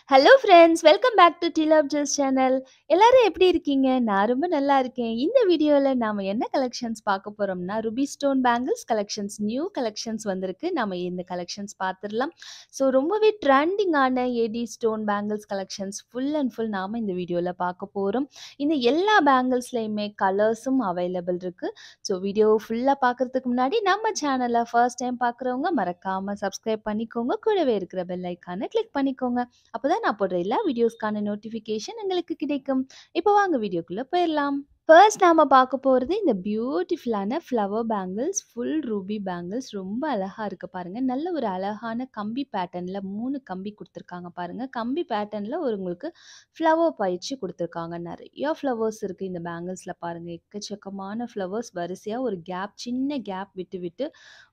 Hello friends, welcome back to dealer ஜஸ் channel. எல்லாரும் எப்படி இருக்கீங்க? நான் ரொம்ப நல்லா இருக்கேன். இந்த வீடியோல நாம என்ன கலெக்ஷன்ஸ் பார்க்க போறோம்னா, ruby stone bangles collections, new collections வந்திருக்கு. நாம இந்த கலெக்ஷன்ஸ் பார்த்துடலாம். ஸோ ரொம்பவே ட்ரெண்டிங்கான AD stone bangles collections full and full நாம இந்த வீடியோல பார்க்க போறோம். இந்த எல்லா பேங்கிள்ஸ்லயுமே கலர்ஸும் அவைலபிள் இருக்கு. ஸோ வீடியோ ஃபுல்லா பார்க்கறதுக்கு முன்னாடி நம்ம சேனலை ஃபர்ஸ்ட் டைம் பார்க்குறவங்க மறக்காம சப்ஸ்கிரைப் பண்ணிக்கோங்க. கூடவே இருக்கிற பெல் ஐக்கானை கிளிக் பண்ணிக்கோங்க. அப்பதான் நான் போடுற எல்லா வீடியோஸ்க்கான நோட்டிஃபிகேஷன் உங்களுக்கு கிடைக்கும். இப்போ வாங்க வீடியோக்குள்ள போயிடலாம். ஃபர்ஸ்ட் நாம பார்க்க போறது இந்த பியூட்டிஃபுல்லான flower bangles, full Ruby bangles. ரொம்ப அழகா இருக்கு பாருங்க. நல்ல ஒரு அழகான கம்பி பேட்டர்ன்ல 3 கம்பி குடுத்துருக்காங்க பாருங்க. கம்பி பேட்டர்ன்ல உங்களுக்கு ஃப்ளவர் பயிற்சி குடுத்துருக்காங்க. நெறைய ஃப்ளவர்ஸ் இருக்கு இந்த பேங்கிள்ஸ்ல பாருங்க. எக்கச்சக்கமான ஃப்ளவர்ஸ் வரிசையா ஒரு கேப், சின்ன கேப் விட்டு விட்டு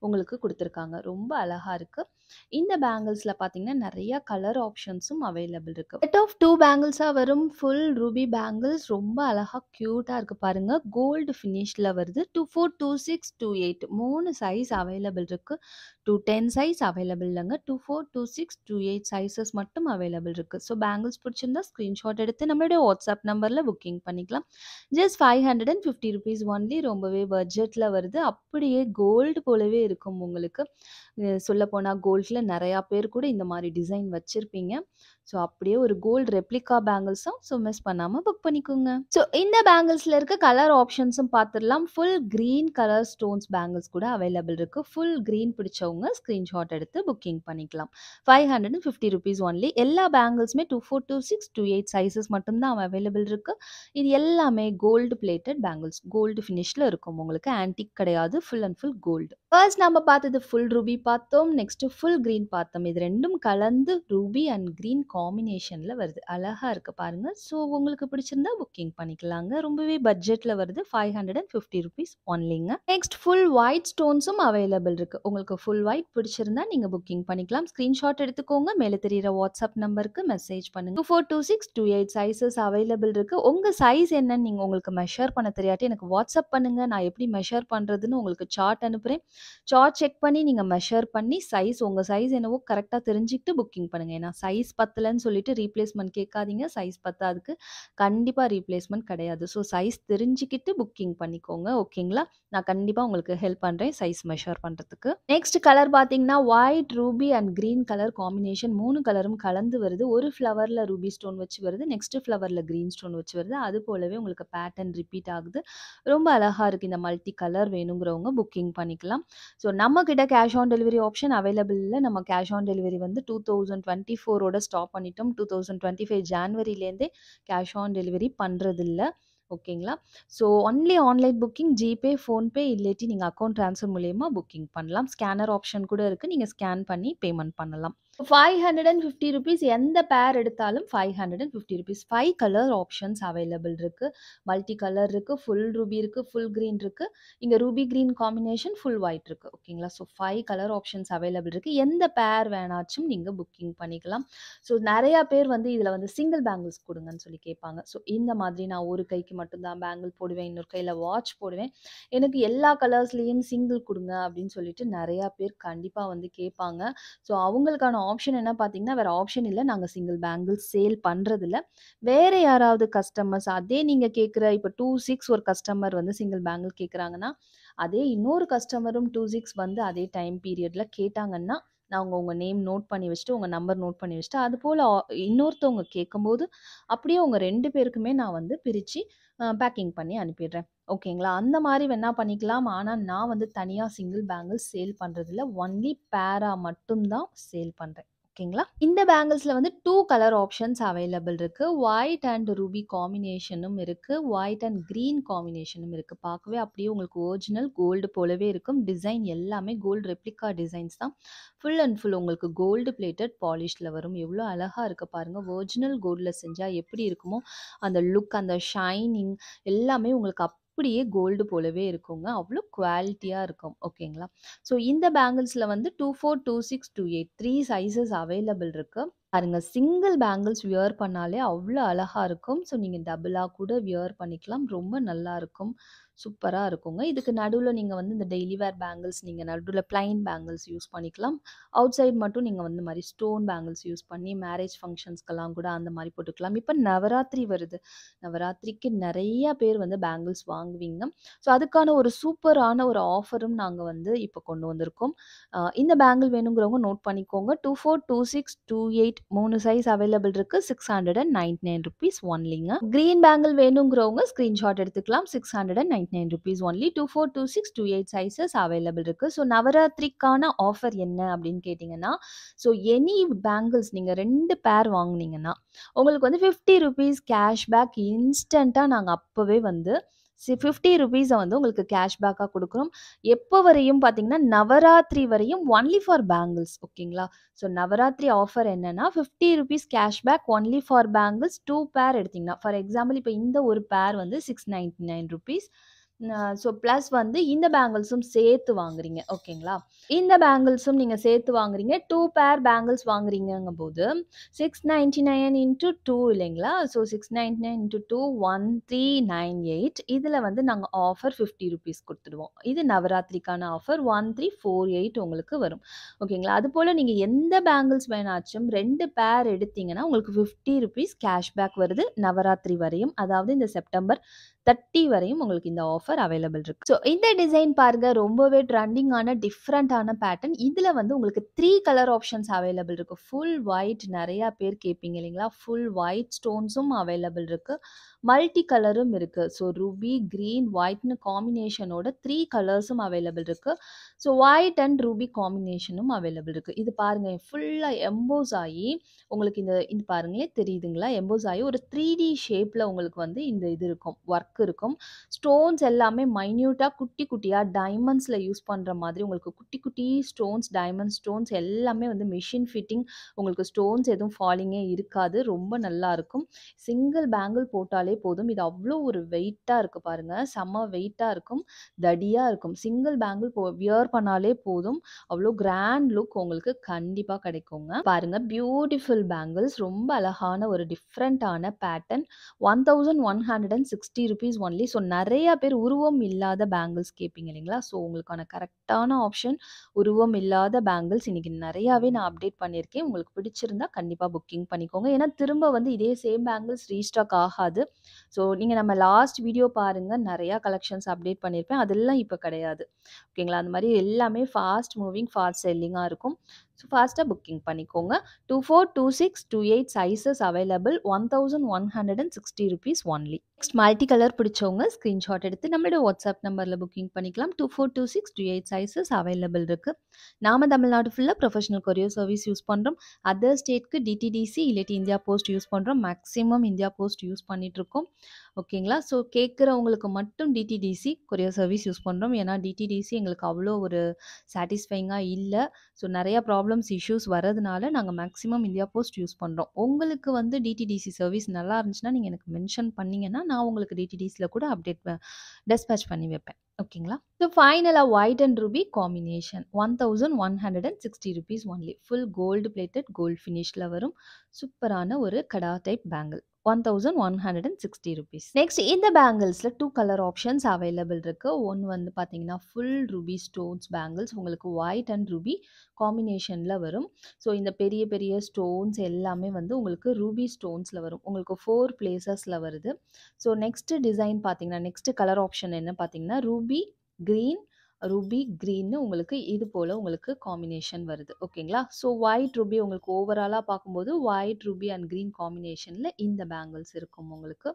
உங்களுக்கு குடுத்துருக்காங்க. ரொம்ப அழகா இருக்கு. இந்த பேங்கிள்ஸ்ல பார்த்தீங்கன்னா, நெறைய கலர் ஆப்ஷன்ஸும் அவைலபிள் இருக்கு. செட் ஆஃப் 2 பேங்கிள்ஸா வரும். ஃபுல் ரூபி பேங்கிள்ஸ் ரொம்ப அழகா கியூட்டா இருக்கு பாருங்க. கோல்டு ஃபினிஷ்ல வருது. 24, 26, 28 3 சைஸ் அவைலபிள் இருக்கு. 210 சைஸ் அவைலபிள் இல்லங்க. 24, 26, 28 சைஸஸ் மட்டும் அவைலபிள் இருக்கு. ஸோ பேங்கிள்ஸ் பிடிச்சிருந்தா ஸ்கிரீன்ஷாட் எடுத்து நம்மளுடைய வாட்ஸ்அப் நம்பர்ல புக்கிங் பண்ணிக்கலாம். Just ₹550 only. ரொம்பவே பட்ஜெட்ல வருது. அப்படியே கோல்டு போலவே இருக்கும் உங்களுக்கு. சொல்லப்போனா கோல்ட்ல நெறையா பேர் கூட இந்த மாரி டிசைன் வச்சிருப்பீங்க. ஸோ அப்படியே ஒரு கோல்ட் ரெப்ளிகா பேங்கிள்ஸும் ஸோ மிஸ் பண்ணாம புக் பண்ணிக்கோங்க. ஸோ இந்த பேங்கிள்ஸ்ல இருக்க கலர் ஆப்ஷன்ஸும் பார்த்துடலாம். Full green colour stones bangles கூட அவைலபிள் இருக்கு. ஃபுல் கிரீன் பிடிச்சவங்க ஸ்கிரீன்ஷாட் எடுத்து புக்கிங் பண்ணிக்கலாம். ₹550 ஒன்லி. எல்லா பேங்கிள்ஸுமே 24, 26, 28 சைஸஸ் மட்டும் தான் அவைலபிள் இருக்கு. இது எல்லாமே கோல்டு பிளேட்டட் பேங்கிள்ஸ். கோல்டு ஃபினிஷ்ல இருக்கும் உங்களுக்கு. ஆன்டிக் கிடையாது. Full and full gold. First நம்ம பார்த்தது ஃபுல் ரூபி பார்த்தோம். நெக்ஸ்ட் ஃபுல் கிரீன் பார்த்தோம். இது 2ம் கலந்து ரூபி அண்ட் கிரீன் காம்பினேஷன்ல வருது. அழகா இருக்கு பாருங்க. ஸோ உங்களுக்கு பிடிச்சிருந்தா புக்கிங் பண்ணிக்கலாங்க. ரொம்பவே பட்ஜெட்ல வருது. ₹550 ஒன்லிங்க. நெக்ஸ்ட் ஃபுல் ஒயிட் ஸ்டோன்ஸும் அவைலபிள் இருக்கு. உங்களுக்கு ஃபுல் ஒயிட் பிடிச்சிருந்தா நீங்க புக்கிங் பண்ணிக்கலாம். ஸ்கிரீன்ஷாட் எடுத்துக்கோங்க. மேலே தெரியிற வாட்ஸ்அப் நம்பருக்கு மெசேஜ் பண்ணுங்க. 24, 26, 28 சைஸஸ் அவைலபிள் இருக்கு. உங்க சைஸ் என்னன்னு நீங்க உங்களுக்கு மெஷர் பண்ண தெரியாட்டி எனக்கு வாட்ஸ்அப் பண்ணுங்க. நான் எப்படி மெஷர் பண்றதுன்னு உங்களுக்கு சார்ட் அனுப்புறேன். சார்ட் செக் பண்ணி நீங்க மெஷர் பண்ணி சைஸ் உங்க சைஸ் என்னவோ கரெக்ட்டா தெரிஞ்சுக்கிட்டு புக்கிங் பண்ணுங்க. ஏன்னா சைஸ் பத்தலன்னு சொல்லிட்டு ரீப்ளேஸ்மென்ட் கேட்காதீங்க. சைஸ் பத்தாததுக்கு கண்டிப்பா ரீப்ளேஸ்மென்ட் கிடையாது. ஸோ சைஸ் தெரிஞ்சுக்கிட்டு புக்கிங் பண்ணிக்கோங்க. ஓகேங்களா? நான் கண்டிப்பா உங்களுக்கு ஹெல்ப் பண்றேன் சைஸ் மெஷர் பண்றதுக்கு. நெக்ஸ்ட் கலர் பார்த்தீங்கன்னா, white, ruby and green colour combination 3 கலரும் கலந்து வருது. ஒரு ஃப்ளவர்ல ரூபி ஸ்டோன் வச்சு வருது. நெக்ஸ்ட் ஃப்ளவர்ல கிரீன் ஸ்டோன் வச்சு வருது. அது போலவே உங்களுக்கு பேட்டர்ன் ரிப்பீட் ஆகுது. ரொம்ப அழகா இருக்கு. இந்த மல்டி கலர் வேணுங்கிறவங்க புக்கிங் பண்ணிக்கலாம். ஸோ நம்ம கிட்ட cash on delivery option available இல்ல. நம்ம கேஷ் ஆன் டெலிவரி வந்து 2024ஓட ஸ்டாப் பண்ணிட்டோம். 2025 ஜான்வரிலேருந்தே கேஷ் ஆன் டெலிவரி பண்றதில்ல. ஓகேங்களா? So only online booking, GPay, PhonePe இல்லாட்டி நீங்க அக்கவுண்ட் ட்ரான்ஸ்ஃபர் மூலியமா புக்கிங் பண்ணலாம். ஸ்கேனர் ஆப்ஷன் கூட இருக்கு. நீங்க ஸ்கேன் பண்ணி பேமெண்ட் பண்ணலாம். ₹550 எந்த பேர் எடுத்தாலும் ₹550. 5 கலர் ஆப்ஷன்ஸ் அவைலபிள் இருக்கு. மல்டி கலர் இருக்கு. ஃபுல் ரூபி இருக்கு. ஃபுல் கிரீன் இருக்கு. இங்க Ruby green combination full white இருக்கு. ஓகேங்களா? ஸோ 5 கலர் ஆப்ஷன்ஸ் அவைலபிள் இருக்கு. எந்த பேர் வேணாச்சும் நீங்க புக்கிங் பண்ணிக்கலாம். ஸோ நெறைய பேர் வந்து இதுல வந்து சிங்கிள் பேங்கிள்ஸ் குடுங்கன்னு சொல்லி கேட்பாங்க. ஸோ இந்த மாதிரி நான் ஒரு கைக்கு மட்டும் தான் பேங்கிள் போடுவேன். இன்னொரு கையில வாட்ச் போடுவேன். எனக்கு எல்லா கலர்ஸ்லயும் சிங்கிள் குடுங்க அப்படின்னு சொல்லிட்டு நெறைய பேர் கண்டிப்பா வந்து கேட்பாங்க. ஸோ அவங்களுக்கான ஆப்ஷன் என்ன பார்த்தீங்கன்னா, வேற ஆப்ஷன் இல்ல. நாங்க சிங்கிள் பேங்கிள்ஸ் சேல் பண்றதில்ல. வேற யாராவது கஸ்டமர்ஸ் அதே நீங்க கேட்கிற இப்ப 26 ஒரு கஸ்டமர் வந்து சிங்கிள் பேங்கிள் கேட்குறாங்கன்னா, அதே இன்னொரு கஸ்டமரும் 26 வந்து அதே டைம் பீரியட்ல கேட்டாங்கன்னா, நாங்க உங்க நேம் நோட் பண்ணி வச்சுட்டு, உங்க நம்பர் நோட் பண்ணி வச்சுட்டு, அதுபோல இன்னொருத்தவங்க கேட்கும்போது, அப்படியே உங்க 2 பேருக்குமே நான் வந்து பிரிச்சு பேக்கிங் பண்ணி அனுப்பிடுறேன். ஓகேங்களா? அந்த மாரி வேணா பண்ணிக்கலாம். ஆனா நான் வந்து தனியா சிங்கிள் பேங்கிள்ஸ் சேல் பண்றதில்ல. ஒன்லி பேரா மட்டும் தான் சேல் பண்றேன். ஓகேங்களா? இந்த பேங்கிள்ஸ்ல வந்து 2 கலர் ஆப்ஷன்ஸ் அவைலபிள் இருக்கு. ஒயிட் அண்ட் ரூபி காம்பினேஷனும் இருக்கு. ஒயிட் அண்ட் கிரீன் காம்பினேஷனும் இருக்கு. பார்க்கவே அப்படியே உங்களுக்கு ஒரிஜினல் கோல்டு போலவே இருக்கும். டிசைன் எல்லாமே கோல்டு ரெப்ளிகா டிசைன்ஸ் தான். ஃபுல் அண்ட் ஃபுல் உங்களுக்கு கோல்டு பிளேட்டட் பாலிஷ்ல வரும். எவ்வளோ அழகா இருக்கு பாருங்க. ஒரிஜினல் கோல்ட்ல செஞ்சா எப்படி இருக்குமோ, அந்த லுக், அந்த ஷைனிங் எல்லாமே உங்களுக்கு அப்படியே கோல்டு போலவே இருக்குங்க. அவ்வளோ குவாலிட்டியா இருக்கும். ஓகேங்களா? ஸோ இந்த பேங்கிள்ஸ்ல வந்து 24, 26, 28 3 சைஸஸ் அவைலபிள் இருக்கு. பாருங்க சிங்கிள் பேங்கிள்ஸ் வியர் பண்ணாலே அவ்வளோ அழகா இருக்கும். ஸோ நீங்க டபுளா கூட வியர் பண்ணிக்கலாம். ரொம்ப நல்லா இருக்கும். சூப்பரா இருக்குங்க. இதுக்கு நடுவுல நீங்க வந்து இந்த டெய்லி வேர் பேங்கிள்ஸ் நீங்க நடுவுல பிளைன் பேங்கிள்ஸ் யூஸ் பண்ணிக்கலாம். அவுட் சைட் மட்டும் நீங்க வந்து இந்த மாரி ஸ்டோன் பேங்கிள்ஸ் யூஸ் பண்ணி மேரேஜ் ஃபங்ஷன்ஸ்க்கெல்லாம் கூட அந்த மாரி போட்டுக்கலாம். இப்ப நவராத்திரி வருது. நவராத்திரிக்கு நெறைய பேர் வந்து பேங்கிள்ஸ் வாங்குவீங்க. ஸோ அதுக்கான ஒரு சூப்பரான ஒரு ஆஃபரும் நாங்க வந்து இப்ப கொண்டு வந்திருக்கோம். இந்த பேங்கிள் வேணுங்கிறவங்க நோட் பண்ணிக்கோங்க. 24, 26, 28 3 சைஸ் அவைலபிள் இருக்கு. ₹699 ஒன்லிங்க. கிரீன் பேங்கிள் வேணுங்கிறவங்க ஸ்கிரீன்ஷாட் எடுத்துக்கலாம். ₹699 ஒன்லி. 24, 26, 28 சைஸஸ் அவைலபிள் இருக்கு. ஸோ நவராத்திரிக்கான ஆஃபர் என்ன அப்படின்னு கேட்டீங்கன்னா, ஸோ எனி பேங்கிள்ஸ் நீங்க 2 பேர் வாங்குனீங்கன்னா, உங்களுக்கு வந்து ₹50 கேஷ்பேக் இன்ஸ்டன்ட்டா நாங்க அப்பவே வந்து ₹50 வந்து உங்களுக்கு கேஷ்பேக்கா குடுக்குறோம். எப்போ வரையும் பார்த்தீங்கன்னா, நவராத்திரி வரையும் ஒன்லி ஃபார் பேங்கிள்ஸ் ஓகேங்களா? ஸோ நவராத்திரி ஆஃபர் என்னன்னா, ₹50 கேஷ்பேக் ஒன்லி ஃபார் பேங்கிள்ஸ் 2 பேர் எடுத்தீங்கன்னா, ஃபார் எக்ஸாம்பிள் இப்ப இந்த ஒரு பேர் வந்து ₹699 ஸோ பிளஸ் வந்து இந்த பேங்கிள்ஸும் சேர்த்து வாங்குறீங்க ஓகேங்களா? இந்த பேங்கிள்ஸும் நீங்க சேர்த்து வாங்குறீங்க. 2 பேர் பேங்கிள்ஸ் வாங்குறீங்கங்கும்போது 699 இன்டூ 2 இல்லைங்களா? ஸோ 699 இன்டூ 2 1398 இதுல வந்து நாங்க ஆஃபர் ₹50 குடுத்துடுவோம். இது நவராத்திரிக்கான ஆஃபர் 1348 உங்களுக்கு வரும். ஓகேங்களா? அதுபோல நீங்க எந்த பேங்கிள்ஸ் வேணாச்சும் 2 பேர் எடுத்தீங்கன்னா, உங்களுக்கு ₹50 கேஷ்பேக் வருது நவராத்திரி வரையும். அதாவது இந்த செப்டம்பர் 30 வரையும் உங்களுக்கு இந்த ஆஃபர் அவைலபிள் இருக்கு. ஸோ இந்த டிசைன் பாருங்க ரொம்பவே ட்ரெண்டிங்கான டிஃப்ரெண்டான பேட்டர்ன். இதுல வந்து உங்களுக்கு 3 கலர் ஆப்ஷன்ஸ் அவைலபிள் இருக்கு. ஃபுல் ஒயிட் நெறைய பேர் கேட்பீங்க இல்லைங்களா? ஃபுல் ஒயிட் ஸ்டோன்ஸும் அவைலபிள் இருக்கு. மல்டி கலரும் இருக்கு. ஸோ ரூபி, கிரீன், ஒயிட்னு காம்பினேஷனோட 3 கலர்ஸும் அவைலபிள் இருக்கு. ஸோ ஒயிட் அண்ட் ரூபி காம்பினேஷனும் அவைலபிள் இருக்கு. இது பாருங்க ஃபுல்லா எம்போஸ் ஆயி உங்களுக்கு இது பாருங்களே தெரியுதுங்களா? எம்போஸ் ஆயி ஒரு 3D ஷேப்ல உங்களுக்கு வந்து இந்த இது இருக்கும். ஒர்க் இருக்கும். ஸ்டோன்ஸ் எல்லாமே மைன்யூட்டா குட்டி குட்டியா டைமண்ட்ஸ்ல யூஸ் பண்ற மாதிரி உங்களுக்கு குட்டி குட்டி ஸ்டோன்ஸ், டைமண்ட் ஸ்டோன்ஸ் எல்லாமே வந்து மெஷின் ஃபிட்டிங். உங்களுக்கு ஸ்டோன்ஸ் எதுவும் ஃபாலிங்கே இருக்காது. ரொம்ப நல்லா இருக்கும். சிங்கிள் பேங்கிள் போட்டாலே போதும். இது அவ்ளோ ஒரு வெயிட்டா இருக்கு பாருங்க. செம்ம வெயிட்டா இருக்கும். தடியா இருக்கும். சிங்கிள் பேங்கிள் வியர் பண்ணாலே போதும். அவ்ளோ கிராண்ட் லுக் உங்களுக்கு கண்டிப்பா கிடைக்குங்க. பாருங்க பியூட்டிஃபுல் பேங்கிள்ஸ் ரொம்ப அழகான ஒரு டிஃப்ரெண்டான பேட்டர்ன். ₹1160 ஒன்லி. ஸோ நெறைய பேர் உருவம் இல்லாத பேங்கிள்ஸ் கேட்பீங்க இல்லைங்களா? ஸோ உங்களுக்கான கரெக்ட்டான ஆப்ஷன் உருவம் இல்லாத பேங்கிள்ஸ் இன்னைக்கு நெறையாவே நான் அப்டேட் பண்ணியிருக்கேன். உங்களுக்கு பிடிச்சிருந்தா கண்டிப்பா புக்கிங் பண்ணிக்கோங்க. ஏன்னா திரும்ப வந்து இதே சேம் பேங்கிள்ஸ் ரீஸ்டாக் ஆகாது. ஸோ நீங்க நம்ம லாஸ்ட் வீடியோ பாருங்க. நெறையா கலெக்ஷன்ஸ் அப்டேட் பண்ணியிருப்பேன். அதெல்லாம் இப்ப கிடையாது. ஓகேங்களா? அந்த மாரி எல்லாமே ஃபாஸ்ட் மூவிங், ஃபாஸ்ட் செல்லிங்கா இருக்கும். ஸோ ஃபாஸ்ட்டா புக்கிங் பண்ணிக்கோங்க. 24, 26, 28 sizes available. ₹1160 only. Next multi colour பிடிச்சவங்க ஸ்கிரீன்ஷாட் எடுத்து நம்மளோட வாட்ஸ்அப் நம்பர்ல புக்கிங் பண்ணிக்கலாம். 24, 26, 28 சைஸஸ் அவைலபிள் இருக்கு. நாம தமிழ்நாடு ஃபுல்லா ப்ரொஃபஷனல் கொரியர் சர்வீஸ் யூஸ் பண்றோம். அதர் ஸ்டேட்க்கு டிடிடிசி இல்லாட்டி இந்தியா போஸ்ட் யூஸ் பண்றோம். மேக்ஸிமம் இந்தியா போஸ்ட் யூஸ் பண்ணிட்டு இருக்கோம். ஓகேங்களா? ஸோ கேட்குறவங்களுக்கு மட்டும் டிடிடிசி கொரியர் சர்வீஸ் யூஸ் பண்றோம். ஏன்னா டிடிடிசி எங்களுக்கு அவ்வளோ ஒரு சாட்டிஸ்ஃபைங்கா இல்ல. ஸோ நெறைய ப்ராப்ளம்ஸ், இஷ்யூஸ் வரதுனால நாங்க மேக்ஸிமம் இந்தியா போஸ்ட் யூஸ் பண்றோம். உங்களுக்கு வந்து டிடிடிசி சர்வீஸ் நல்லா இருந்துச்சுன்னா, நீங்க எனக்கு மென்ஷன் பண்ணீங்கன்னா, நான் உங்களுக்கு டிடிடிசில கூட டிஸ்பேட்ச் பண்ணி வைப்பேன். ஓகேங்களா? ஸோ ஃபைனலா white and ruby combination ₹1160 only. Full gold plated gold ஃபினிஷ்ல வரும். சூப்பரான ஒரு கடா டைப் பேங்கிள். ₹1160. நெக்ஸ்ட் இந்த பேங்கிள்ஸ்ல 2 கலர் ஆப்ஷன்ஸ் அவைலபிள் இருக்கு. ஒன்னு வந்து பார்த்தீங்கன்னா, ஃபுல் ரூபி ஸ்டோன்ஸ் பேங்கிள்ஸ் உங்களுக்கு ஒயிட் அண்ட் ரூபி காம்பினேஷன்ல வரும். ஸோ இந்த பெரிய பெரிய ஸ்டோன்ஸ் எல்லாமே வந்து உங்களுக்கு ரூபி ஸ்டோன்ஸ்ல வரும். உங்களுக்கு 4 பிளேசஸ்ல வருது. ஸோ நெக்ஸ்ட் டிசைன் பார்த்தீங்கன்னா, நெக்ஸ்ட் கலர் ஆப்ஷன் என்ன பார்த்தீங்கன்னா, ரூபி கிரீன்னு உங்களுக்கு இது போல உங்களுக்கு காம்பினேஷன் வருது. ஓகேங்களா? ஸோ ஒயிட் ரூபி உங்களுக்கு ஓவராலா பார்க்கும்போது ஒயிட் ரூபி அண்ட் கிரீன் காம்பினேஷன்ல இந்த பேங்கிள்ஸ் இருக்கும் உங்களுக்கு.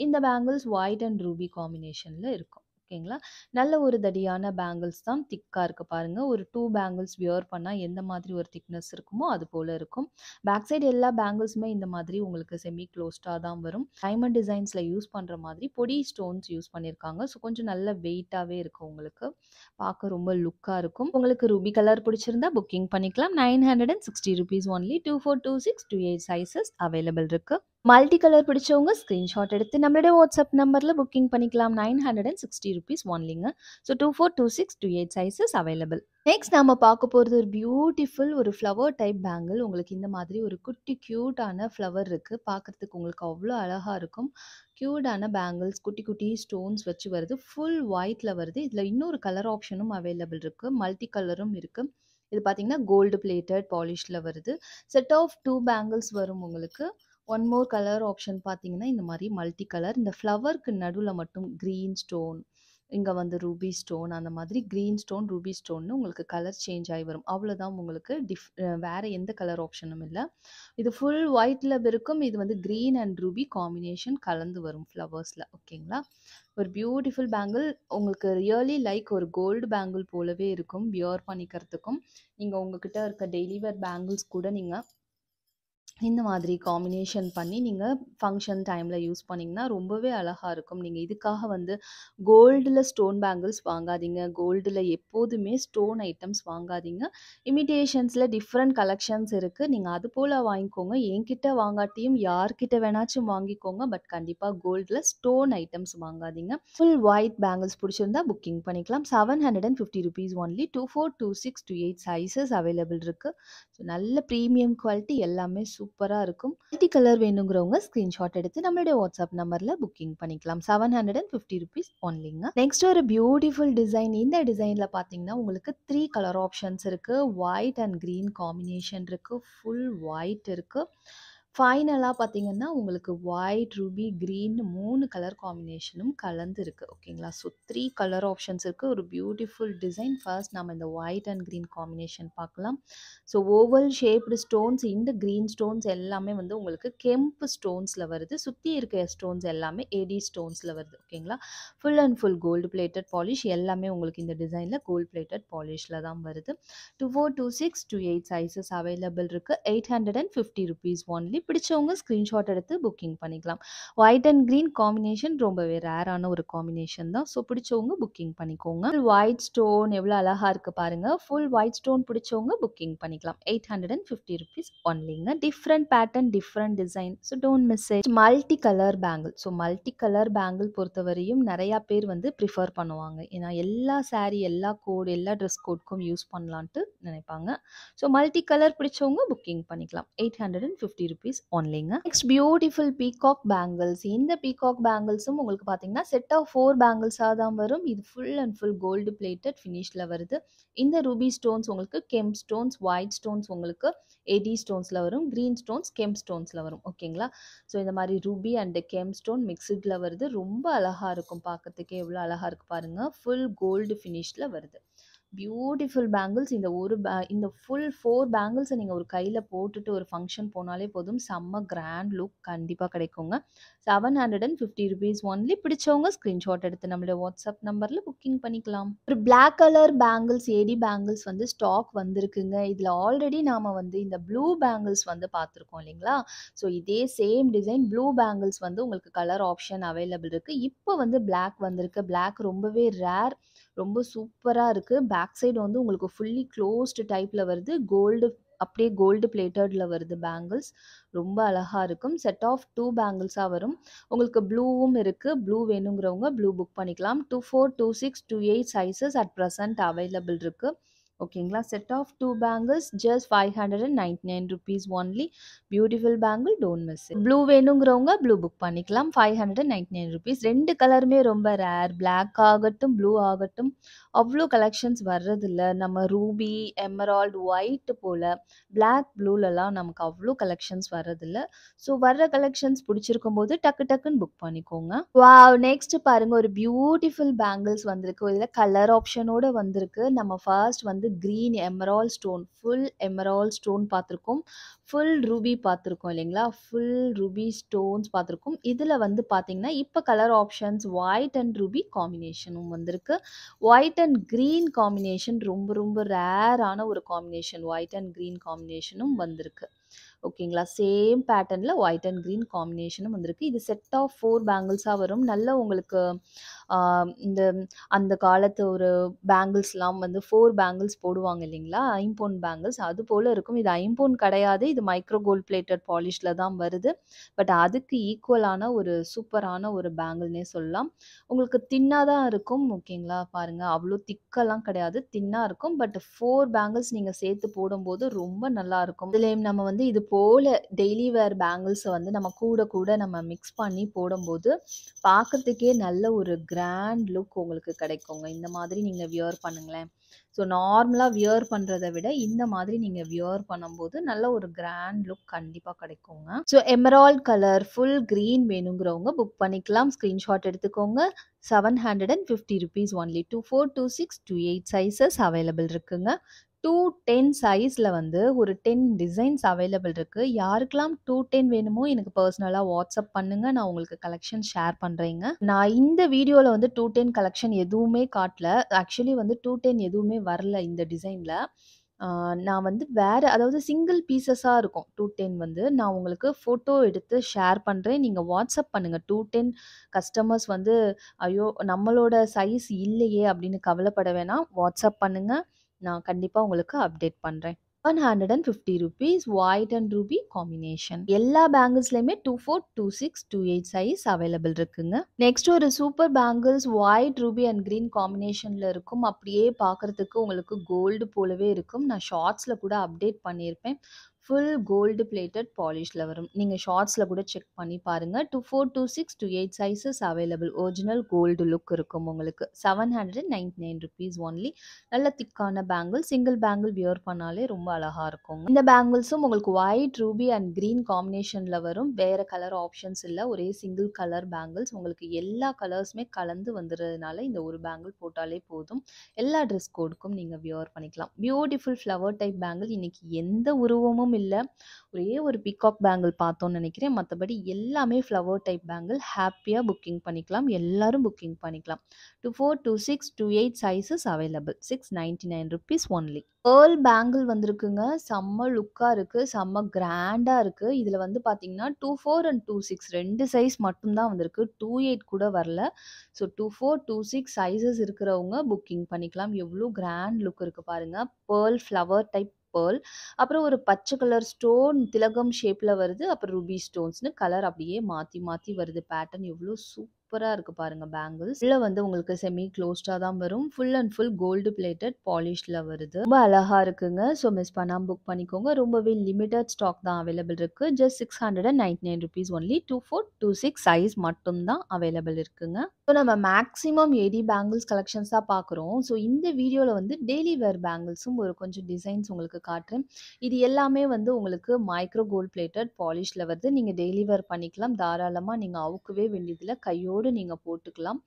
இந்த பேங்கிள்ஸ் ஒயிட் அண்ட் ரூபி காம்பினேஷன்ல இருக்கும். ஓகேங்களா? நல்ல ஒரு தடியான பேங்கிள்ஸ் தான். திக்கா இருக்கு பாருங்க. ஒரு 2 பேங்கிள்ஸ் வியர் பண்ணா எந்த மாதிரி ஒரு திக்னஸ் இருக்குமோ அது போல இருக்கும். பேக் சைடு எல்லா பேங்கிள்ஸுமே இந்த மாதிரி உங்களுக்கு செமி க்ளோஸ்டா தான் வரும். டைமண்ட் டிசைன்ஸ்ல யூஸ் பண்ற மாதிரி பொடி ஸ்டோன்ஸ் யூஸ் பண்ணியிருக்காங்க. ஸோ கொஞ்சம் நல்ல வெயிட்டாவே இருக்கும் உங்களுக்கு. பார்க்க ரொம்ப லுக்கா இருக்கும். உங்களுக்கு ரூபி கலர் பிடிச்சிருந்தா புக்கிங் பண்ணிக்கலாம். ₹960 ஒன்லி. 24, 26, 28 சைஸஸ் அவைலபிள் இருக்கு. மல்டி கலர் பிடிச்சவங்க ஸ்கிரீன்ஷாட் எடுத்து நம்மளுடைய வாட்ஸ்அப் நம்பர்ல புக்கிங் பண்ணிக்கலாம். ₹960 rupees onlyங்க. So 24, 26, 28 sizes available. நெக்ஸ்ட் நாம பார்க்க போறது ஒரு பியூட்டிஃபுல் ஒரு ஃப்ளவர் டைப் பேங்கிள். உங்களுக்கு இந்த மாதிரி ஒரு குட்டி கியூட்டான ஃப்ளவர் இருக்கு. பார்க்கறதுக்கு உங்களுக்கு அவ்வளோ அழகா இருக்கும். கியூட்டான பேங்கிள்ஸ் குட்டி குட்டி ஸ்டோன்ஸ் வச்சு வருது. ஃபுல் ஒயிட்ல வருது. இதில் இன்னொரு கலர் ஆப்ஷனும் அவைலபிள் இருக்கு. மல்டி கலரும் இருக்கு. இது பார்த்தீங்கன்னா கோல்டு பிளேட்டட் பாலிஷ்ல வருது. செட் ஆஃப் 2 பேங்கிள்ஸ் வரும் உங்களுக்கு. ஒன் மோர் கலர் ஆப்ஷன் பார்த்தீங்கன்னா இந்த மாதிரி மல்டி கலர். இந்த ஃப்ளவருக்கு நடுவில் மட்டும் க்ரீன் ஸ்டோன், இங்கே வந்து ரூபி ஸ்டோன், அந்த மாதிரி க்ரீன் ஸ்டோன் ரூபி ஸ்டோன்னு உங்களுக்கு கலர் சேஞ்ச் ஆகி வரும். அவ்வளோதான் உங்களுக்கு வேறு எந்த கலர் ஆப்ஷனும் இல்லை. இது ஃபுல் ஒயிட்டில் இருக்கும். இது வந்து க்ரீன் அண்ட் ரூபி காம்பினேஷன் கலந்து வரும் ஃப்ளவர்ஸில். ஓகேங்களா? ஒரு பியூட்டிஃபுல் பேங்கிள். உங்களுக்கு ரியலி லைக் ஒரு கோல்டு பேங்கிள் போலவே இருக்கும். வியர் பண்ணிக்கிறதுக்கும் நீங்கள் உங்ககிட்ட இருக்க டெய்லி வேர் பேங்கிள்ஸ் கூட நீங்கள் இந்த மாதிரி காம்பினேஷன் பண்ணி நீங்கள் ஃபங்க்ஷன் டைமில் யூஸ் பண்ணிங்கன்னா ரொம்பவே அழகாக இருக்கும். நீங்கள் இதுக்காக வந்து கோல்டில் ஸ்டோன் பேங்கிள்ஸ் வாங்காதீங்க. கோல்டில் எப்போதுமே ஸ்டோன் ஐட்டம்ஸ் வாங்காதீங்க. இமிட்டேஷன்ஸில் டிஃப்ரெண்ட் கலெக்ஷன்ஸ் இருக்குது. நீங்கள் அது போல் வாங்கிக்கோங்க. என்கிட்ட வாங்காட்டியும் யார்கிட்ட வேணாச்சும் வாங்கிக்கோங்க. பட் கண்டிப்பாக கோல்டில் ஸ்டோன் ஐட்டம்ஸ் வாங்காதீங்க. ஃபுல் ஒயிட் பேங்கிள்ஸ் பிடிச்சிருந்தா புக்கிங் பண்ணிக்கலாம். 750 rupees ஒன்லி. 24, 26, 28 சைஸஸ் அவைலபிள் இருக்குது. ஸோ நல்ல ப்ரீமியம் குவாலிட்டி, எல்லாமே சூப்பராக இருக்கும். மல்டி கலர் வேணுங்கிறவங்க ஸ்க்ரீன்ஷாட் எடுத்து நம்மளுடைய வாட்ஸ்அப் நம்பரில் புக்கிங் பண்ணிக்கலாம். 750 rupees ஒன்லிங்க. நெக்ஸ்ட் ஒரு பியூட்டிஃபுல் டிசைன். இந்த டிசைனில் பார்த்தீங்கன்னா உங்களுக்கு 3 கலர் ஆப்ஷன்ஸ் இருக்குது. ஒயிட் அண்ட் க்ரீன் காம்பினேஷன் இருக்குது. ஃபுல் ஒயிட் இருக்குது. ஃபைனலாக பார்த்தீங்கன்னா உங்களுக்கு ஒயிட், ரூபி, க்ரீன் 3 கலர் காம்பினேஷனும் கலந்து இருக்குது. ஓகேங்களா? ஸோ 3 கலர் ஆப்ஷன்ஸ் இருக்குது. ஒரு பியூட்டிஃபுல் டிசைன். ஃபர்ஸ்ட் நம்ம இந்த ஒயிட் அண்ட் க்ரீன் காம்பினேஷன் பார்க்கலாம். ஸோ ஓவல் ஷேப்டு ஸ்டோன்ஸ், இந்த க்ரீன் ஸ்டோன்ஸ் எல்லாமே வந்து உங்களுக்கு கெம்பு ஸ்டோன்ஸில் வருது. சுற்றி இருக்க ஸ்டோன்ஸ் எல்லாமே ஏடி ஸ்டோன்ஸில் வருது. ஓகேங்களா? Full and full gold plated polish. எல்லாமே உங்களுக்கு இந்த டிசைனில் கோல்டு பிளேட்டட் பாலிஷில் தான் வருது. 24, 26, 28 சைஸஸ் அவைலபிள் இருக்குது. 850 rupees ஒன்லி. பிடிச்சவங்க ஸ்க்ரீன்ஷாட் எடுத்து புக்கிங் பண்ணிக்கலாம். ஒயிட் அண்ட் க்ரீன் காம்பினேஷன் ரொம்பவே ரேரான ஒரு காம்பினேஷன் தான். ஸோ பிடிச்சவங்க புக்கிங் பண்ணிக்கோங்க. ஒயிட் ஸ்டோன் எவ்வளோ அழகாக இருக்குது பாருங்கள். ஃபுல் ஒயிட் ஸ்டோன் பிடிச்சவங்க புக்கிங் பண்ணிக்கலாம். 850 rupees ஒன்லிங்க. Different pattern, different design. So don't miss it. Multi colour bangle. So multi colour bangle பொறுத்தவரையும் நிறையா பேர் வந்து ப்ரிஃபர் பண்ணுவாங்க. ஏன்னா எல்லா சாரீ, எல்லா கோட், எல்லா ட்ரெஸ் கோட்க்கும் யூஸ் பண்ணலான்ட்டு நினைப்பாங்க. ஸோ மல்டி கலர் பிடிச்சவங்க புக்கிங் பண்ணிக்கலாம். 850 rupees ஒன்லிங்க. Next beautiful peacock bangles. இந்த பீகாக் பேங்கிள்ஸும் உங்களுக்கு பார்த்தீங்கன்னா செட் ஆஃப் 4 பேங்கிள்ஸாக தான் வரும். இது full and full gold plated ஃபினிஷில் வருது. இந்த ரூபி ஸ்டோன்ஸ் உங்களுக்கு கெம் ஸ்டோன்ஸ், ஒயிட் ஸ்டோன்ஸ் உங்களுக்கு ஏடி ஸ்டோன்ஸில் வரும். க்ரீன் ஸ்டோன்ஸ் கெம் ஸ்டோன்ஸில் வரும். ஓகேங்களா? ஸோ இந்த மாதிரி ரூபி அண்ட் கெம் ஸ்டோன் மிக்ஸ்டில் வருது. ரொம்ப அழகாக இருக்கும். பார்க்கறதுக்கே எவ்வளோ அழகாக இருக்குது பாருங்கள். ஃபுல் கோல்டு ஃபினிஷில் வருது. Beautiful bangles. இந்த ஃபுல் 4 பேங்கிள்ஸை நீங்கள் ஒரு கையில் போட்டுட்டு ஒரு ஃபங்க்ஷன் போனாலே போதும். செம்ம கிராண்ட் லுக் கண்டிப்பாக கிடைக்குங்க. 750 rupees ஒன்லி. பிடிச்சவங்க ஸ்க்ரீன்ஷாட் எடுத்து நம்மளுடைய வாட்ஸ்அப் நம்பரில் புக்கிங் பண்ணிக்கலாம். ஒரு பிளாக் கலர் பேங்கிள்ஸ், ஏடி பேங்கிள்ஸ் வந்து ஸ்டாக் வந்திருக்குங்க. இதில் ஆல்ரெடி நாம் வந்து இந்த ப்ளூ பேங்கிள்ஸ் வந்து பார்த்துருக்கோம் இல்லைங்களா? ஸோ இதே சேம் டிசைன் ப்ளூ பேங்கிள்ஸ் வந்து உங்களுக்கு கலர் ஆப்ஷன் அவைலபிள் இருக்குது. இப்போ வந்து பிளாக் வந்திருக்கு. பிளாக் ரொம்பவே ரேர், ரொம்ப சூப்பராக இருக்குது. பேக் சைடு வந்து உங்களுக்கு ஃபுல்லி க்ளோஸ்டு டைப்பில் வருது. கோல்டு, அப்படியே கோல்டு பிளேட்டடில் வருது பேங்கிள்ஸ். ரொம்ப அழகாக இருக்கும். செட் ஆஃப் 2 பேங்கிள்ஸாக வரும். உங்களுக்கு ப்ளூவும் இருக்குது. ப்ளூ வேணுங்கிறவங்க ப்ளூ புக் பண்ணிக்கலாம். 24, 26, 28 சைஸஸ் அட் ப்ரெசன்ட் அவைலபிள் இருக்குது. ஓகேங்களா? Set of 2 bangles just 599 rupees only. Beautiful bangle, don't miss it. Blue வேணுங்கிறவங்க ப்ளூ புக் பண்ணிக்கலாம். 599 rupees. 2 கலருமே ரொம்ப ரேர். பிளாக் ஆகட்டும், ப்ளூ ஆகட்டும், அவ்வளோ கலெக்ஷன்ஸ் வர்றதில்ல. நம்ம ரூபி, எமரால்டு, ஒயிட் போல் பிளாக், ப்ளூலலாம் நமக்கு அவ்வளோ கலெக்ஷன்ஸ் வர்றதில்ல. ஸோ வர்ற கலெக்ஷன்ஸ் பிடிச்சிருக்கும் போது டக்கு டக்குன்னு புக் பண்ணிக்கோங்க. வாவ்! நெக்ஸ்ட் பாருங்கள். ஒரு பியூட்டிஃபுல் பேங்கிள்ஸ் வந்திருக்கு. இதில் கலர் ஆப்ஷனோடு வந்திருக்கு. நம்ம ஃபர்ஸ்ட் வந்து green emerald stone, full emerald stone பார்த்துருக்கோம். ஃபுல் ரூபி பார்த்துருக்கோம் இல்லைங்களா? ஃபுல் ரூபி ஸ்டோன்ஸ் பார்த்துருக்கோம். இதில் வந்து பார்த்தீங்கன்னா இப்போ colour options white and ruby காம்பினேஷனும் வந்திருக்கு. ஒயிட் அண்ட் க்ரீன் காம்பினேஷன் ரொம்ப ரொம்ப ரேரான ஒரு காம்பினேஷன். ஒயிட் அண்ட் க்ரீன் காம்பினேஷனும் வந்திருக்கு. ஓகேங்களா? சேம் பேட்டர்னில் ஒயிட் அண்ட் க்ரீன் காம்பினேஷனும் வந்திருக்கு. இது செட் ஆஃப் 4 பேங்கிள்ஸாக வரும். நல்ல உங்களுக்கு ஆ இந்த அந்த காலத்து ஒரு பேங்கிள்ஸ்லாம் வந்து 4 பேங்கிள்ஸ் போடுவாங்க இல்லைங்களா? ஐம்பொன் பேங்கிள்ஸ் அது போல இருக்கும். இது ஐம்பொன் கிடையாது. இது மைக்ரோ கோல்ட் பிளேட்டட் பாலிஷ்ல தான் வருது. பட் அதுக்கு ஈக்குவலான ஒரு சூப்பரான ஒரு பேங்கிள்னே சொல்லலாம். உங்களுக்கு தின்னா தான் இருக்கும். ஓகேங்களா? பாருங்க அவ்ளோ திக்காலாம் கிடையாது. தின்னா இருக்கும். பட் 4 பேங்கிள்ஸ் நீங்க சேர்த்து போடும்போது ரொம்ப நல்லாருக்கும். இதுலயும் நம்ம வந்து இது போல டெய்லி வேர் பேங்கிள்ஸ வந்து நம்ம கூட நம்ம மிக்ஸ் பண்ணி போடும்போது, பார்க்கறதுக்கே நல்ல ஒரு கிராண்ட் லுக் உங்களுக்கு கிடைக்குங்க. இந்த மாதிரி நீங்க வியர் பண்ணுங்களேன். ஸோ நார்மலா வியர் பண்றத விட, இந்த மாதிரி நீங்க வியர் பண்ணும்போது நல்ல ஒரு கிராண்ட் லுக் கண்டிப்பா கிடைக்குங்க. So emerald colour full green வேணுங்கிறவங்க புக் பண்ணிக்கலாம். ஸ்கிரீன்ஷாட் எடுத்துக்கோங்க. ₹750 ஒன்லி. 24, 26, 28 சைஸஸ் அவைலபிள் இருக்குங்க. 210 சைஸ்ல வந்து ஒரு 10 டிசைன்ஸ் அவைலபிள் இருக்கு. யாருக்கெல்லாம் 210 வேணுமோ எனக்கு பர்சனலா வாட்ஸ்அப் பண்ணுங்க. நான் உங்களுக்கு கலெக்ஷன் ஷேர் பண்றேங்க. நான் இந்த வீடியோல வந்து 210 கலெக்ஷன் எதுவுமே காட்டல. ஆக்சுவலி வந்து 210 எதுவுமே வரல இந்த டிசைன்ல. ஆ நான் வந்து வேற அதாவது சிங்கிள் பீஸஸா இருக்கும். 210 வந்து நான் உங்களுக்கு ஃபோட்டோ எடுத்து ஷேர் பண்றேன். நீங்க வாட்ஸ்அப் பண்ணுங்க. 210 கஸ்டமர்ஸ் வந்து ஐயோ! நம்மளோட சைஸ் இல்லையே அப்படின்னு கவலைப்பட வேணாம். வாட்ஸ்அப் பண்ணுங்க. நான் கண்டிப்பா உங்களுக்கு அப்டேட் பண்றேன். ₹150 ஒயிட் அண்ட் ரூபி காம்பினேஷன். எல்லா பேங்கிள்ஸ்லயுமே 24, 26, 28 சைஸ் அவைலபிள் இருக்குங்க. நெக்ஸ்ட் ஒரு super bangles white, ruby and green காம்பினேஷன்ல இருக்கும். அப்படியே பார்க்கறதுக்கு உங்களுக்கு கோல்டு போலவே இருக்கும். நான் ஷார்ட்ஸ்ல கூட அப்டேட் பண்ணியிருப்பேன். ஃபுல் கோல்டு பிளேட்டட் பாலிஷ்ல வரும். நீங்க ஷார்ட்ஸ்ல கூட செக் பண்ணி பாருங்க. 24, 26, 28 sizes available. Original gold look இருக்கும் உங்களுக்கு. ₹799 ஒன்லி. நல்ல திக்கான பேங்கிள். சிங்கிள் பேங்கிள் வியர் பண்ணாலே ரொம்ப அழகா இருக்குங்க. இந்த பேங்கிள்ஸும் உங்களுக்கு ஒயிட், ரூபி அண்ட் கிரீன் காம்பினேஷன்ல வரும். வேற கலர் ஆப்ஷன்ஸ் இல்ல. ஒரே சிங்கிள் கலர் பேங்கிள்ஸ். உங்களுக்கு எல்லா கலர்ஸுமே கலந்து வந்துறதுனால இந்த ஒரு பேங்கிள் போட்டாலே போதும். எல்லா ட்ரெஸ் கோடுக்கும் நீங்க வியர் பண்ணிக்கலாம். Beautiful flower type bangle. இன்னைக்கு எந்த உருவமும் இல்ல. ஒரே ஒரு பீகாக் பேங்கிள் பார்த்தோம்னு நினைக்கிறேன். மத்தபடி எல்லாமே ஃப்ளவர் டைப் பேங்கிள். ஹேப்பியா புக்கிங் பண்ணிக்கலாம். எல்லாரும் புக்கிங் பண்ணிக்கலாம். 24, 26, 28 sizes available. ₹699 only. Pearl bangle வந்திருக்குங்க. செம்ம லுக்கா இருக்கு. செம்ம கிராண்டா இருக்கு. இதுல வந்து பார்த்தீங்கன்னா, 24 அண்ட் 26 2 சைஸ் மட்டும் தான் வந்திருக்கு. 28 கூட வரல. ஸோ 24, 26 சைஸஸ் இருக்கிறவங்க புக்கிங் பண்ணிக்கலாம். எவ்ளோ கிராண்ட் லுக் இருக்கு பாருங்க. Pearl flower type pearl. அப்புறம் ஒரு பச்சை கலர் ஸ்டோன் திலகம் ஷேப்ல வருது. அப்புறம் ரூபி ஸ்டோன்ஸ்னு கலர் அப்படியே மாத்தி மாத்தி வருது. பேட்டர்ன் எவ்ளோ சூப்பரா இருக்கு பாருங்க பேங்கிள்ஸ். உள்ள வந்து உங்களுக்கு செமி க்ளோஸ்டா தான் வரும். Full and full gold plated பாலிஷ்ல வருது. ரொம்ப அழகா இருக்குங்க. ஸோ மிஸ் பண்ணாம புக் பண்ணிக்கோங்க. ரொம்பவே லிமிட்டட் ஸ்டாக் தான் அவைலபிள் இருக்கு. Just ₹699 only. 24, 26 சைஸ் மட்டும் தான் அவைலபிள் இருக்குங்க. ஸோ நம்ம மேக்ஸிமம் எடி பேங்கிள்ஸ் கலெக்ஷன்ஸ் தான் பார்க்குறோம். ஸோ இந்த வீடியோல வந்து டெய்லி வேர் பேங்கிள்ஸும் ஒரு கொஞ்சம் டிசைன்ஸ் உங்களுக்கு காட்டுறேன். இது எல்லாமே வந்து உங்களுக்கு மைக்ரோ கோல்ட் பிளேட்டட் பாலிஷ்ல வருது. நீங்க டெய்லி வேர் பண்ணிக்கலாம். தாராளமா நீங்க அவுக்கவே வேண்டியதில்ல. கையோடு நீங்க போட்டுக்கலாம்.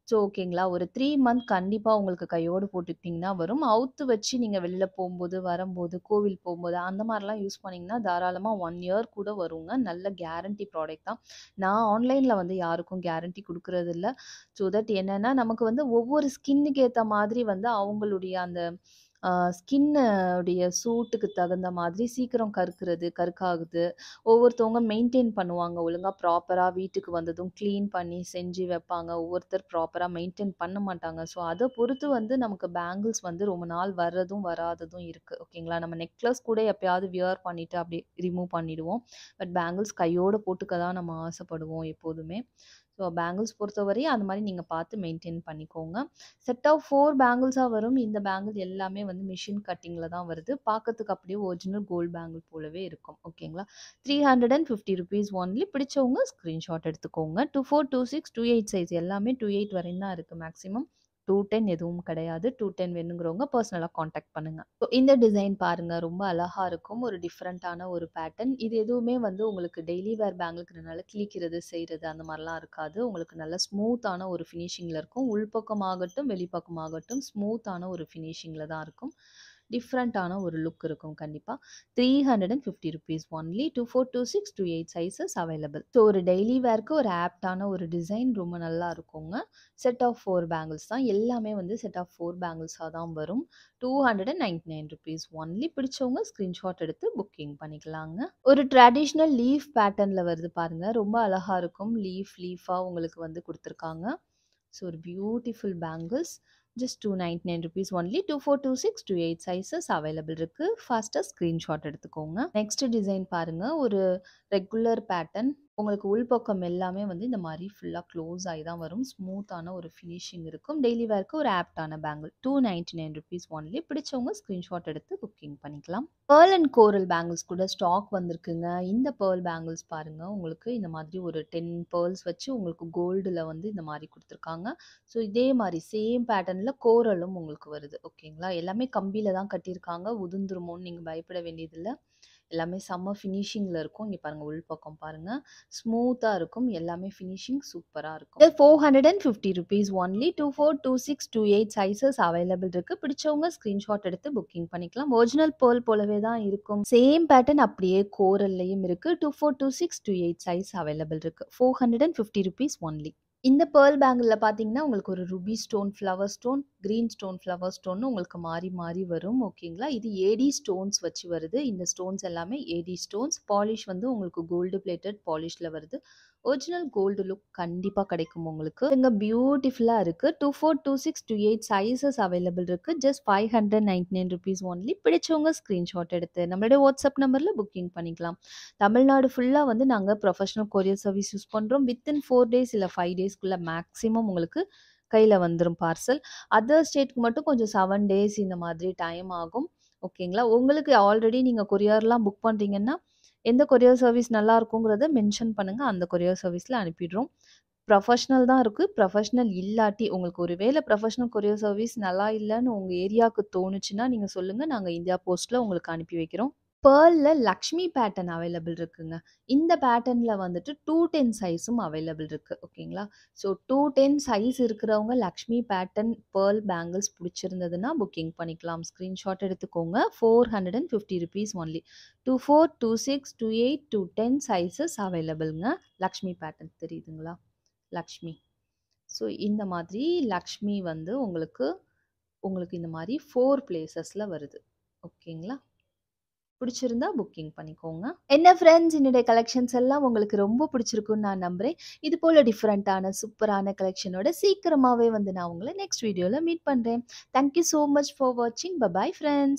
ஸோ ஓகேங்களா. ஒரு 3 மந்த் கண்டிப்பா உங்களுக்கு கையோடு போட்டுக்கிட்டீங்கன்னா வரும். அவுத்து வச்சு நீங்க வெளில போம்போது, வரும்போது, கோவில் போம்போது அந்த மாரிலாம் யூஸ் பண்ணீங்கன்னா, தாராளமா 1 இயர் கூட வருங்க. நல்ல கேரண்டி ப்ராடக்ட் தான். நான் ஆன்லைன்ல வந்து யாருக்கும் கேரண்டி குடுக்குறதில்ல. ஸோ தட் என்னன்னா, நமக்கு வந்து ஒவ்வொரு ஸ்கின்னுக்கு ஏத்த மாதிரி வந்து அவங்களுடைய அந்த ஸ்கின் உடைய சூட்டுக்கு தகுந்த மாதிரி சீக்கிரம் கருக்காகுது. ஒவ்வொருத்தவங்க மெயின்டெயின் பண்ணுவாங்க. ஒழுங்கா ப்ராப்பரா வீட்டுக்கு வந்ததும் கிளீன் பண்ணி செஞ்சு வைப்பாங்க. ஒவ்வொருத்தர் ப்ராப்பரா மெயின்டெயின் பண்ண மாட்டாங்க. ஸோ அத பொறுத்து வந்து நமக்கு பேங்கிள்ஸ் வந்து ரொம்ப நாள் வர்றதும், வராததும் இருக்கு. ஓகேங்களா. நம்ம நெக்லஸ் கூட எப்பயாவது வியர் பண்ணிட்டு அப்படியே ரிமூவ் பண்ணிடுவோம். பட் பேங்கிள்ஸ் கையோட போட்டுக்க தான் நம்ம ஆசைப்படுவோம் எப்போதுமே. ஸோ பேங்கிள்ஸ் பொறுத்தவரையும் அந்த மாரி நீங்க பார்த்து மெயின்டெயின் பண்ணிக்கோங்க. செட் ஆஃப் 4 பேங்கிள்ஸா வரும். இந்த பேங்கிள் எல்லாமே வந்து மிஷின் கட்டிங்ல தான் வருது. பார்க்கறதுக்கு அப்படியே ஒரிஜினல் கோல்ட் பேங்கிள் போலவே இருக்கும். ஓகேங்களா. ₹350 ஒன்லி. பிடிச்சவங்க ஸ்கிரீன்ஷாட் எடுத்துக்கோங்க. 24, 26, 28 சைஸ் எல்லாமே 28 வரையும் தான் இருக்கு மேக்ஸிமம். 210 எதுவும் கிடையாது. 210 வேணுங்கிறவங்க பர்சனலா கான்டாக்ட் பண்ணுங்க. ஸோ இந்த டிசைன் பாருங்க. ரொம்ப அழகா இருக்கும். ஒரு டிஃபரண்டான ஒரு பேட்டர்ன். இது எதுவுமே வந்து உங்களுக்கு டெய்லி வேர் பேங்கிள்ங்கிறனால கிழிக்கிறது, செய்றது அந்த மாரிலாம் இருக்காது. உங்களுக்கு நல்ல ஸ்மூத்தான ஒரு ஃபினிஷிங்ல இருக்கும். உள்பக்கமாகட்டும், வெளிப்பக்கமாகட்டும் ஸ்மூத்தான ஒரு ஃபினிஷிங்ல தான் இருக்கும். டிஃபரண்டான ஒரு லுக் இருக்கும் கண்டிப்பா. ₹350 ஒன்லி. 24, 26, 28 sizes available. ஸோ ஒரு டெய்லி வேர்க்கு ஒரு ஆப்ட்டான ஒரு டிசைன் ரொம்ப நல்லா இருக்குங்க. செட் ஆஃப் 4 பேங்கிள்ஸ் தான். எல்லாமே வந்து செட் ஆஃப் 4 பேங்கிள்ஸா தான் வரும். ₹299 ஒன்லி. பிடிச்சவங்க ஸ்கிரீன்ஷாட் எடுத்து புக்கிங் பண்ணிக்கலாங்க. ஒரு ட்ரெடிஷனல் லீஃப் பேட்டர்ன்ல வருது பாருங்க. ரொம்ப அழகா இருக்கும். லீஃபா உங்களுக்கு வந்து குடுத்துருக்காங்க. ஸோ ஒரு beautiful bangles just 299 rupees only. 2426 28 sizes available இருக்கு. ஃபாஸ்ட்டாக ஸ்க்ரீன்ஷாட் எடுத்துக்கோங்க. நெக்ஸ்ட் டிசைன் பாருங்க. ஒரு ரெகுலர் பேட்டர்ன். உங்களுக்கு உள்பக்கம் எல்லாமே வந்து இந்த மாதிரி ஃபுல்லாக க்ளோஸ் ஆகி தான் வரும். ஸ்மூத்தான ஒரு ஃபினிஷிங் இருக்கும். டெய்லி வேர்க்கு ஒரு ஆப்டான பேங்கிள். 299 rupees only. பிடிச்சவங்க ஸ்க்ரீன்ஷாட் எடுத்து புக்கிங் பண்ணிக்கலாம். பேர்ல் அண்ட் கோரல் பேங்கிள்ஸ் கூட ஸ்டாக் வந்திருக்குங்க. இந்த பேர்ல் பேங்கிள்ஸ் பாருங்க. உங்களுக்கு இந்த மாதிரி ஒரு 10 பேர்ல்ஸ் வச்சு உங்களுக்கு கோல்டில் வந்து இந்த மாதிரி கொடுத்துருக்காங்க. ஸோ இதே மாதிரி சேம் பேட்டர்னில் கோரலும் உங்களுக்கு வருது. ஓகேங்களா? எல்லாமே கம்பியில் தான் கட்டியிருக்காங்க. உதிர்ந்துருமோன்னு நீங்கள் பயப்பட வேண்டியதில்லை. எல்லாமே செம்ம ஃபினிஷிங்கில் இருக்கும். இங்கே பாருங்கள், உள்பக்கம் பாருங்கள், ஸ்மூத்தாக இருக்கும். எல்லாமே ஃபினிஷிங் சூப்பராக இருக்கும். 450 rupees only. 242628 சைஸஸ் அவைலபிள் இருக்குது. பிடிச்சவங்க ஸ்க்ரீன்ஷாட் எடுத்து புக்கிங் பண்ணிக்கலாம். ஒரிஜினல் பேர்ல் போலவே தான் இருக்கும். சேம் பேட்டர்ன் அப்படியே கோரல்லையும் இருக்குது. 242628 சைஸ் அவைலபிள் இருக்குது. 450 rupees only. இந்த பேர்ல் பேங்கிளில் பார்த்தீங்கன்னா உங்களுக்கு ஒரு ruby stone, flower stone, green stone, flower ஸ்டோன்னு உங்களுக்கு மாறி மாறி வரும். ஓகேங்களா? இது ஏடி ஸ்டோன்ஸ் வச்சு வருது. இந்த ஸ்டோன்ஸ் எல்லாமே ஏடி ஸ்டோன்ஸ். பாலிஷ் வந்து உங்களுக்கு கோல்டு பிளேட்டட் பாலிஷில் வருது. ஒரிஜினல் கோல்டு லுக் கண்டிப்பாக கிடைக்கும் உங்களுக்கு. இங்கே பியூட்டிஃபுல்லாக இருக்குது. 242628 சைஸஸ் அவைலபிள் இருக்குது. Just 599 rupees only. பிடிச்சவங்க ஸ்க்ரீன்ஷாட் எடுத்து நம்மளுடைய வாட்ஸ்அப் நம்பரில் புக்கிங் பண்ணிக்கலாம். தமிழ்நாடு ஃபுல்லாக வந்து நாங்கள் ப்ரொஃபஷனல் கொரியர் சர்வீஸ் யூஸ் பண்ணுறோம். வித்தின் 4 days இல்லை 5 daysக்குள்ளே மேக்ஸிமம் உங்களுக்கு கையில் வந்துடும் பார்சல். அதர் ஸ்டேட்டுக்கு மட்டும் கொஞ்சம் 7 days இந்த மாதிரி டைம் ஆகும். ஓகேங்களா? உங்களுக்கு ஆல்ரெடி நீங்கள் கொரியர்லாம் புக் பண்ணுறீங்கன்னா எந்த கொரியர் சர்வீஸ் நல்லா இருக்குங்கிறத மென்ஷன் பண்ணுங்கள். அந்த கொரியர் சர்வீஸில் அனுப்பிடுறோம். ப்ரொஃபஷ்னல் தான் இருக்குது. ப்ரொஃபஷ்னல் இல்லாட்டி உங்களுக்கு ஒரு வேளை ப்ரொஃபஷ்னல் கொரியர் சர்வீஸ் நல்லா இல்லைன்னு உங்கள் ஏரியாவுக்கு தோணுச்சுன்னா நீங்கள் சொல்லுங்கள். நாங்கள் இந்தியா போஸ்ட்டில் உங்களுக்கு அனுப்பி வைக்கிறோம். பேர்லில் லக்ஷ்மி பேட்டர்ன் அவைலபிள் இருக்குங்க. இந்த பேட்டர்னில் வந்துட்டு 210 சைஸும் அவைலபிள் இருக்குது. ஓகேங்களா? ஸோ 210 சைஸ் இருக்கிறவங்க லக்ஷ்மி பேட்டர்ன் பேர்ல் பேங்கிள்ஸ் பிடிச்சிருந்ததுன்னா புக்கிங் பண்ணிக்கலாம். ஸ்க்ரீன்ஷாட் எடுத்துக்கோங்க. 450 rupees only. 242628 210 சைஸஸ் அவைலபிள்ங்க. லக்ஷ்மி பேட்டர்ன் தெரியுதுங்களா? லக்ஷ்மி. ஸோ இந்த மாதிரி லக்ஷ்மி வந்து உங்களுக்கு இந்த மாதிரி 4 பிளேசஸில் வருது. ஓகேங்களா? பிடிச்சிருந்தா புக்கிங் பண்ணிக்கோங்க. என்ன ஃப்ரெண்ட்ஸ், என்னுடைய கலெக்ஷன்ஸ் எல்லாம் உங்களுக்கு ரொம்ப பிடிச்சிருக்குன்னு நான் நம்புகிறேன். இது போல் டிஃப்ரெண்ட்டான சூப்பரான கலெக்ஷனோட சீக்கிரமாகவே வந்து நான் உங்களை நெக்ஸ்ட் வீடியோவில் மீட் பண்ணுறேன். தேங்க்யூ ஸோ மச் ஃபார் வாட்சிங். Bye friends.